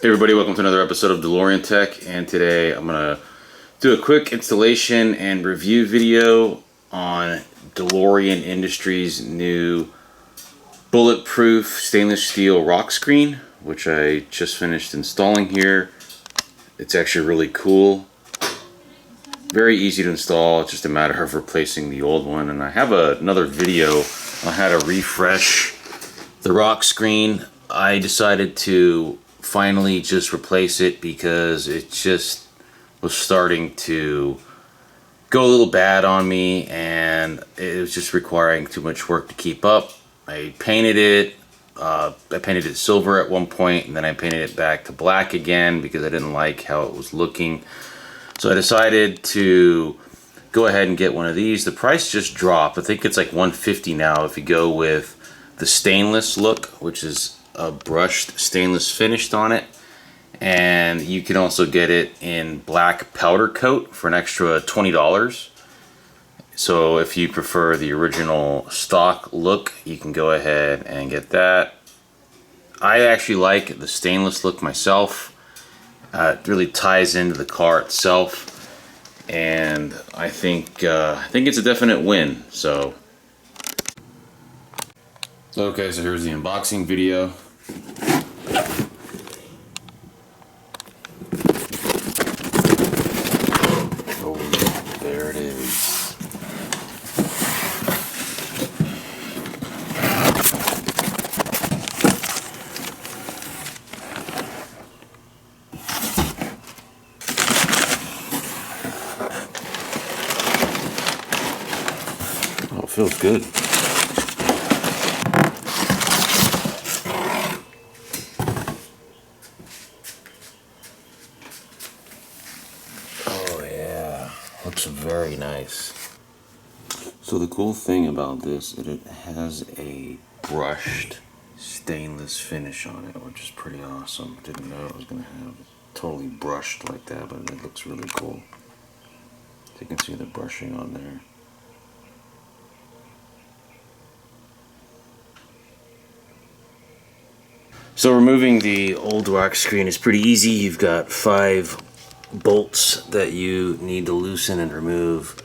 Hey everybody, welcome to another episode of DeLorean Tech, and today I'm going to do a quick installation and review video on DeLorean Industries' new bulletproof stainless steel rock screen, which I just finished installing here. It's actually really cool. Very easy to install, it's just a matter of replacing the old one, and I have another video on how to refresh the rock screen. I decided to finally just replace it because it just was starting to go a little bad on me and it was just requiring too much work to keep up. I painted it. I painted it silver at one point, and then I painted it back to black again because I didn't like how it was looking. So I decided to go ahead and get one of these. The price just dropped. I think it's like $150 now if you go with the stainless look, which is a brushed stainless finished on it, and you can also get it in black powder coat for an extra $20. So if you prefer the original stock look, you can go ahead and get that. I actually like the stainless look myself. It really ties into the car itself, and I think it's a definite win. So okay, so here's the unboxing video. Oh, there it is. Oh, it feels good. Looks very nice. So the cool thing about this is it has a brushed stainless finish on it, which is pretty awesome. Didn't know it was going to have it totally brushed like that, but it looks really cool. So you can see the brushing on there. So removing the old rock screen is pretty easy. You've got 5 bolts that you need to loosen and remove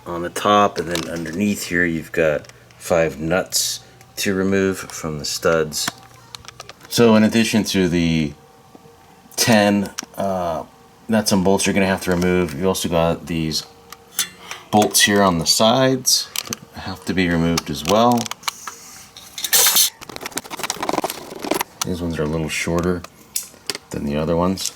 on the top, and then underneath here you've got 5 nuts to remove from the studs. So in addition to the 10 nuts and bolts you're going to have to remove, you also got these bolts here on the sides that have to be removed as well. These ones are a little shorter than the other ones.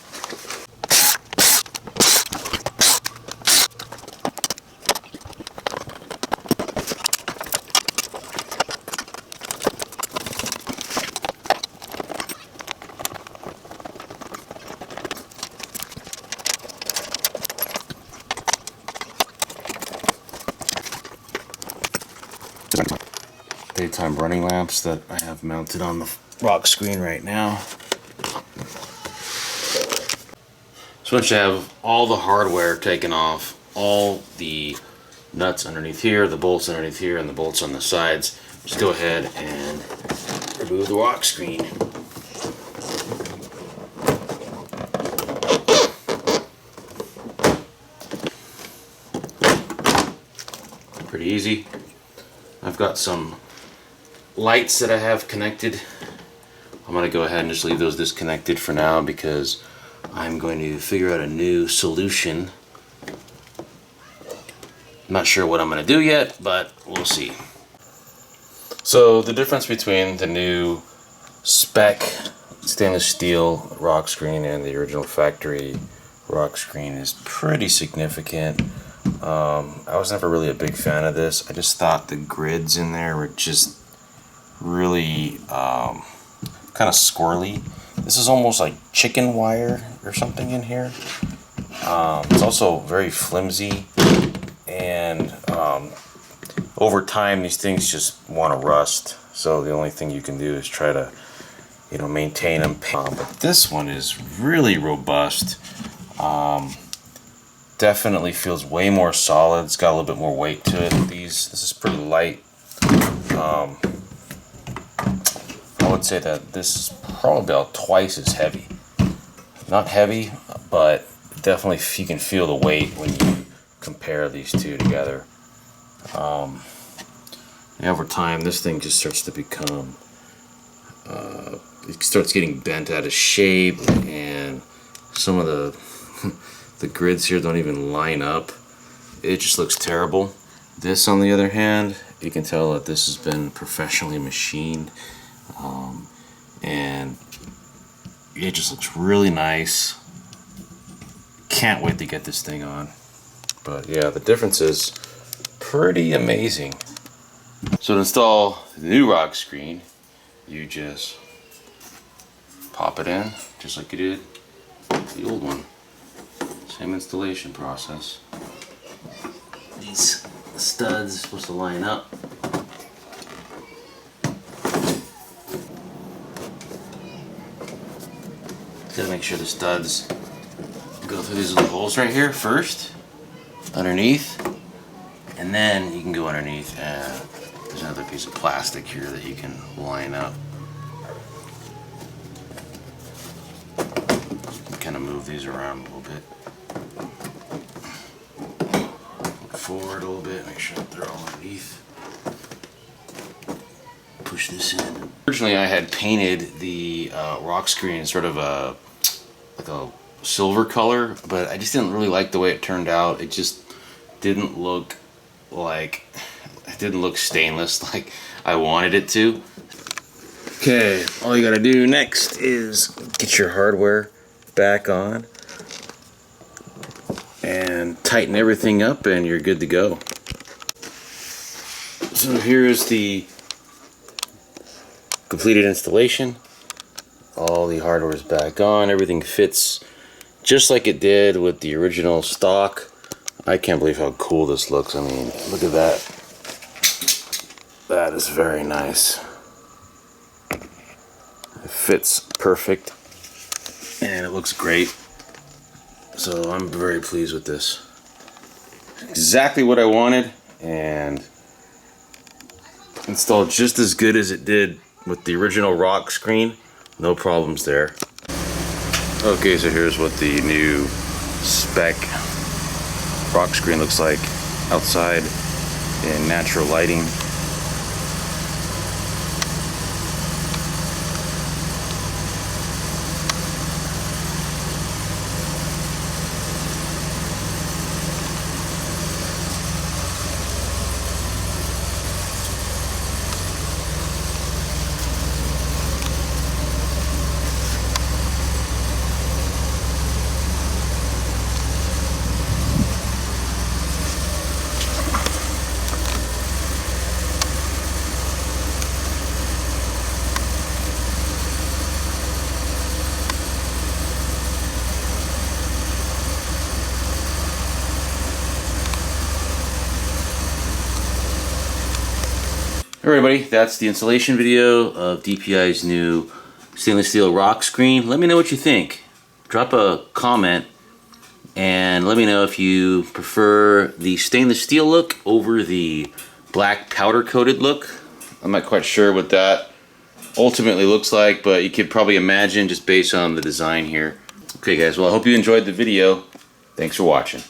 Daytime running lamps that I have mounted on the rock screen right now. So once you have all the hardware taken off, all the nuts underneath here, the bolts underneath here, and the bolts on the sides, just go ahead and remove the rock screen. Pretty easy. I've got some lights that I have connected. I'm going to go ahead and just leave those disconnected for now because I'm going to figure out a new solution. I'm not sure what I'm going to do yet, but we'll see. So the difference between the new spec stainless steel rock screen and the original factory rock screen is pretty significant. I was never really a big fan of this. I just thought the grids in there were just really kind of squirrely. This is almost like chicken wire or something in here. It's also very flimsy, and over time these things just want to rust. So the only thing you can do is try to, maintain them. But this one is really robust. Definitely feels way more solid. It's got a little bit more weight to it. This is pretty light. I would say that this is probably about twice as heavy. Not heavy, but definitely you can feel the weight when you compare these two together. Over time, this thing just starts to become, it starts getting bent out of shape, and some of the the grids here don't even line up. It just looks terrible. This, on the other hand, you can tell that this has been professionally machined, and it just looks really nice. Can't wait to get this thing on. But yeah, the difference is pretty amazing. So to install the new rock screen, you just pop it in just like you did the old one. Same installation process. These studs are supposed to line up. Gotta make sure the studs go through these little holes right here first, underneath, and then you can go underneath, and there's another piece of plastic here that you can line up. Kind of move these around a little bit. Look forward a little bit, make sure that they're all underneath. Push this in. Originally I had painted the rock screen sort of like a silver color, but I just didn't really like the way it turned out. It just didn't look like, it didn't look stainless like I wanted it to. Okay, all you gotta do next is get your hardware back on and tighten everything up, and you're good to go. So here's the completed installation. All the hardware is back on. Everything fits just like it did with the original stock. I can't believe how cool this looks. I mean, look at that. That is very nice. It fits perfect, and it looks great. So I'm very pleased with this. Exactly what I wanted, and installed just as good as it did with the original rock screen. No problems there. Okay, so here's what the new spec rock screen looks like outside in natural lighting. Alright, everybody, that's the installation video of DPI's new stainless steel rock screen. Let me know what you think. Drop a comment and let me know if you prefer the stainless steel look over the black powder coated look. I'm not quite sure what that ultimately looks like, but you could probably imagine just based on the design here. Okay guys, well I hope you enjoyed the video. Thanks for watching.